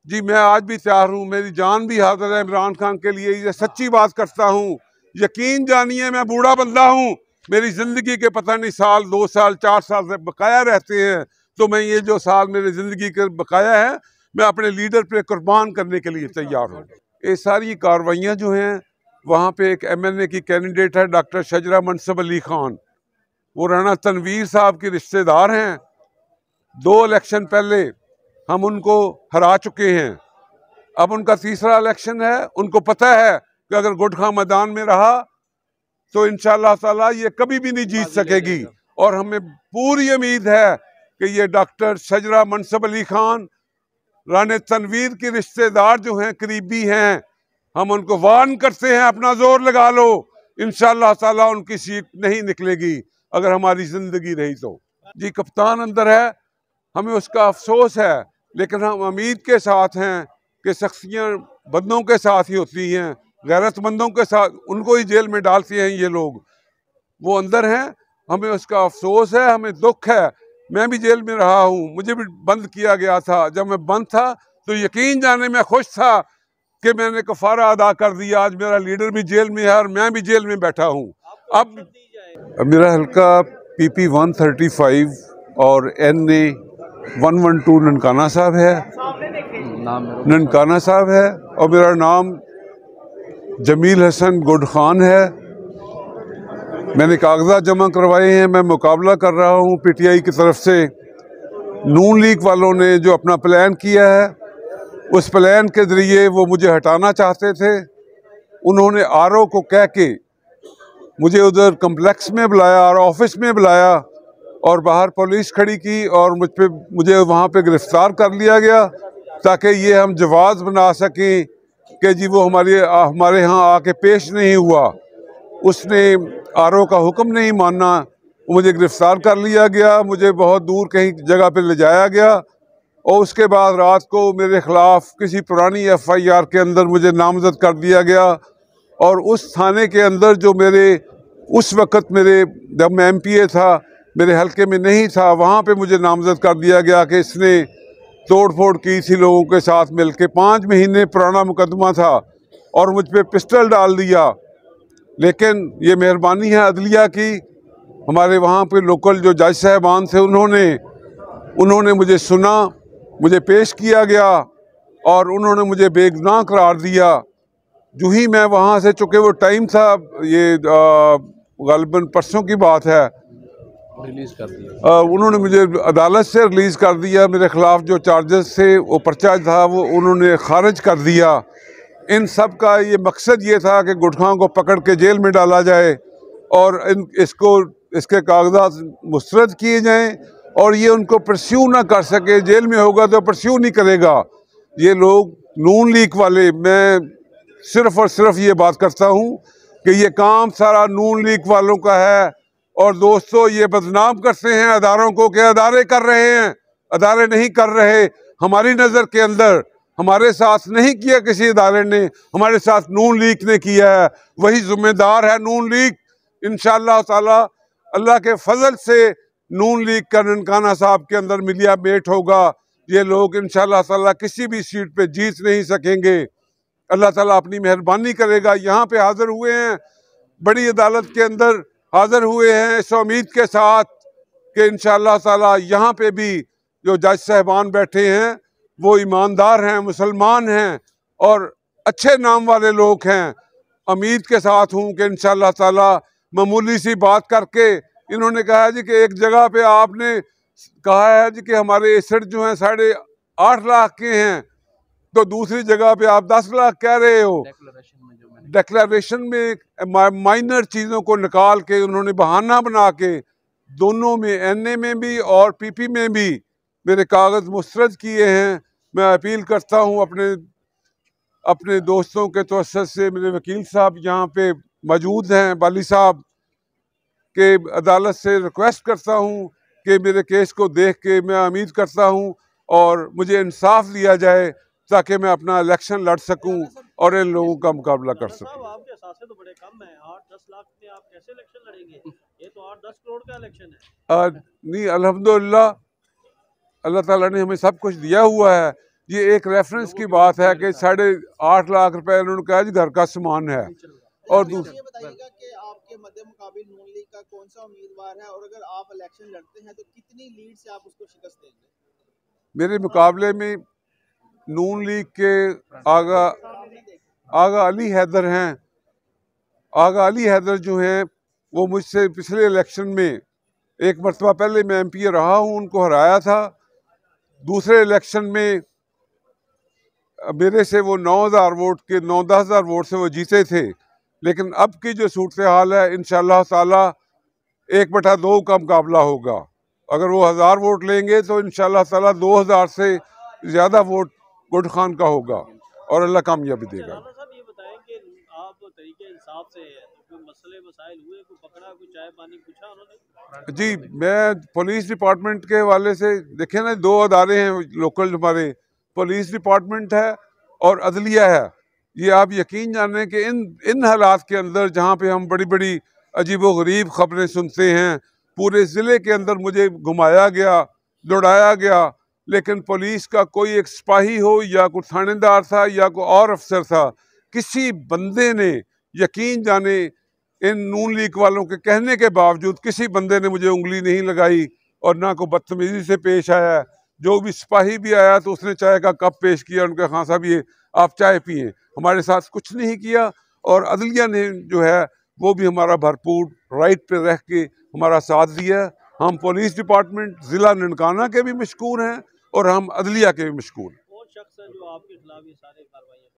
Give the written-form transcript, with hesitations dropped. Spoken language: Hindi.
जी मैं आज भी तैयार हूँ, मेरी जान भी हाजिर है इमरान खान के लिए। ये सच्ची बात करता हूँ, यकीन जानिए मैं बूढ़ा बंदा हूँ, मेरी जिंदगी के पता नहीं साल 2 साल 4 साल से बकाया रहते हैं, तो मैं ये जो साल मेरी जिंदगी के बकाया है मैं अपने लीडर पे कुर्बान करने के लिए तैयार हूँ। ये सारी कार्रवाइयाँ जो हैं, वहाँ पे एक MNA की कैंडिडेट है डॉक्टर शजरा मनसब अली खान, वो राणा तनवीर साहब के रिश्तेदार हैं। 2 इलेक्शन पहले हम उनको हरा चुके हैं, अब उनका तीसरा इलेक्शन है। उनको पता है कि अगर गुडखा मैदान में रहा तो इंशाअल्लाह ताला ये कभी भी नहीं जीत सकेगी, और हमें पूरी उम्मीद है कि ये डॉक्टर शजरा मनसब अली खान राणे तनवीर के रिश्तेदार जो हैं, करीबी हैं, हम उनको वार्न करते हैं अपना जोर लगा लो, इंशाअल्लाह ताला उनकी सीट नहीं निकलेगी अगर हमारी जिंदगी रही तो। जी कप्तान अंदर है, हमें उसका अफसोस है, लेकिन हम उम्मीद के साथ हैं कि शख्सियाँ बंदों के साथ ही होती हैं, गैरतमंदों के साथ, उनको ही जेल में डालते हैं ये लोग। वो अंदर हैं, हमें उसका अफसोस है, हमें दुख है। मैं भी जेल में रहा हूँ, मुझे भी बंद किया गया था। जब मैं बंद था तो यकीन जाने मैं खुश था कि मैंने कफारा अदा कर दिया। आज मेरा लीडर भी जेल में है और मैं भी जेल में बैठा हूँ। अब मेरा हल्का PP 135 और NA 112 ननकाना साहब है, ननकाना साहब है, और मेरा नाम जमील हसन गुड खान है। मैंने कागजात जमा करवाए हैं, मैं मुकाबला कर रहा हूँ PTI की तरफ से। नून लीग वालों ने जो अपना प्लान किया है, उस प्लान के ज़रिए वो मुझे हटाना चाहते थे। उन्होंने RO को कह के मुझे उधर कम्प्लेक्स में बुलाया और ऑफिस में बुलाया और बाहर पुलिस खड़ी की और मुझे वहाँ पे गिरफ्तार कर लिया गया, ताकि ये हम जवाब बना सकें कि जी वो हमारे यहाँ आके पेश नहीं हुआ, उसने RO का हुक्म नहीं माना, मुझे गिरफ्तार कर लिया गया, मुझे बहुत दूर कहीं जगह पे ले जाया गया, और उसके बाद रात को मेरे ख़िलाफ़ किसी पुरानी FIR के अंदर मुझे नामज़द कर दिया गया। और उस थाने के अंदर जो मेरे उस वक़्त जब मैं MPA था, मेरे हल्के में नहीं था, वहाँ पे मुझे नामज़द कर दिया गया कि इसने तोड़ फोड़ की थी लोगों के साथ मिलके। 5 महीने पुराना मुकदमा था और मुझ पे पिस्टल डाल दिया। लेकिन ये मेहरबानी है अदलिया की, हमारे वहाँ पे लोकल जो जज साहबान थे, उन्होंने मुझे सुना, मुझे पेश किया गया और उन्होंने मुझे बेगुनाह करार दिया। जो ही मैं वहाँ से, चूँकि वो टाइम था, ये गालिबन परसों की बात है, रिलीज़ कर दिया। उन्होंने मुझे अदालत से रिलीज़ कर दिया। मेरे ख़िलाफ़ जो चार्जेस थे, वो पर्चा था, वो उन्होंने खारिज कर दिया। इन सब का ये मकसद ये था कि गुटखाओं को पकड़ के जेल में डाला जाए और इसके कागजात मुस्तरद किए जाएँ और ये उनको परस्यू ना कर सके। जेल में होगा तो परस्यू नहीं करेगा। ये लोग नून लीग वाले, मैं सिर्फ़ और सिर्फ ये बात करता हूँ कि ये काम सारा नून लीग वालों का है। और दोस्तों, ये बदनाम करते हैं अदारों को कि अदारे कर रहे हैं, अदारे नहीं कर रहे। हमारी नज़र के अंदर हमारे साथ नहीं किया किसी अदारे ने, हमारे साथ नून लीग ने किया है, वही जिम्मेदार है नून लीग। इंशाअल्लाह ताला अल्लाह के फजल से नून लीग का ननकाना साहब के अंदर मिलिया मेट होगा। ये लोग इंशाअल्लाह ताला किसी भी सीट पे जीत नहीं सकेंगे। अल्लाह ताला अपनी मेहरबानी करेगा। यहाँ पे हाजिर हुए हैं, बड़ी अदालत के अंदर हाजिर हुए हैं इस उम्मीद के साथ कि इंशाअल्लाह ताला यहाँ पे भी जो जज साहबान बैठे हैं वो ईमानदार हैं, मुसलमान हैं और अच्छे नाम वाले लोग हैं। उम्मीद के साथ हूँ कि इंशाअल्लाह ताला मामूली सी बात करके, इन्होंने कहा है जी कि एक जगह पे आपने कहा है जी कि हमारे एसेट जो हैं 8.5 लाख के हैं, तो दूसरी जगह पे आप 10 लाख कह रहे हो। डिक्लेरेशन में माइनर चीज़ों को निकाल के उन्होंने बहाना बना के दोनों में, NA में भी और PP में भी मेरे कागज़ मुस्तरद किए हैं। मैं अपील करता हूँ अपने दोस्तों के तवस्सुत से, मेरे वकील साहब यहाँ पे मौजूद हैं, बाली साहब के, अदालत से रिक्वेस्ट करता हूँ कि मेरे केस को देख के, मैं उम्मीद करता हूँ और मुझे इंसाफ दिया जाए ताकि मैं अपना इलेक्शन लड़ सकूं और इन लोगों का मुकाबला कर सकूं। आपके साथ तो बड़े कम है, 8-10 लाख में आप कैसे इलेक्शन लड़ेंगे? ये तो 8-10 करोड़ का इलेक्शन है। नहीं, अल्हम्दुलिल्लाह अल्लाह ताला ने हमें सब कुछ दिया हुआ है। ये एक रेफरेंस की बात है कि 8.5 लाख रुपए उन्होंने कहा जी घर का सामान है। और ये बताइएगा कि आपके मध्य मुकाबिल नून लीग का कौन सा उम्मीदवार है और अगर आप इलेक्शन लड़ते हैं तो कितनी लीड से आप उसको शिकस्त देंगे? मेरे मुकाबले में नून लीग के आगा अली हैदर हैं। आगा अली हैदर जो हैं वो मुझसे पिछले इलेक्शन में एक मरतबा पहले मैं MP रहा हूँ, उनको हराया था। दूसरे इलेक्शन में मेरे से वो 9,000 वोट के 9-10,000 वोट से वो जीते थे। लेकिन अब की जो सूरत हाल है, इंशाअल्लाह ताला 1/2 का मुकाबला होगा। अगर वो 1000 वोट लेंगे तो इंशाअल्लाह ताला 2000 से ज़्यादा वोट गुड खान का होगा और अल्लाह कामयाबी देगा। राणा साहब ये बताएं कि आप तरीके इंसाफ से हैं, तो कोई मसले मसाइल हुए, कोई पकड़ा, कोई चाय पानी पूछा उन्होंने? जी, मैं पुलिस डिपार्टमेंट के हवाले से देखें ना, 2 अदारे हैं लोकल हमारे, पुलिस डिपार्टमेंट है और अदलिया है। ये आप यकीन जानें कि इन हालात के अंदर जहाँ पे हम बड़ी बड़ी अजीबोगरीब खबरें सुनते हैं, पूरे ज़िले के अंदर मुझे घुमाया गया, दौड़ाया गया, लेकिन पुलिस का कोई एक सिपाही हो या कोई थानेदार था या कोई और अफसर था, किसी बंदे ने, यकीन जाने इन नून लीग वालों के कहने के बावजूद किसी बंदे ने मुझे उंगली नहीं लगाई और ना कोई बदतमीजी से पेश आया। जो भी सिपाही भी आया तो उसने चाय का कप पेश किया, उनके खां साहब ये आप चाय पिए, हमारे साथ कुछ नहीं किया। और अदलिया ने जो है वो भी हमारा भरपूर राइट पे रह के हमारा साथ दिया। हम पुलिस डिपार्टमेंट ज़िला ननकाना के भी मशकूर हैं और हम अदलिया के भी मशकूर हैं। कौन शख्स है जो आपके खिलाफ ये सारे कार्रवाई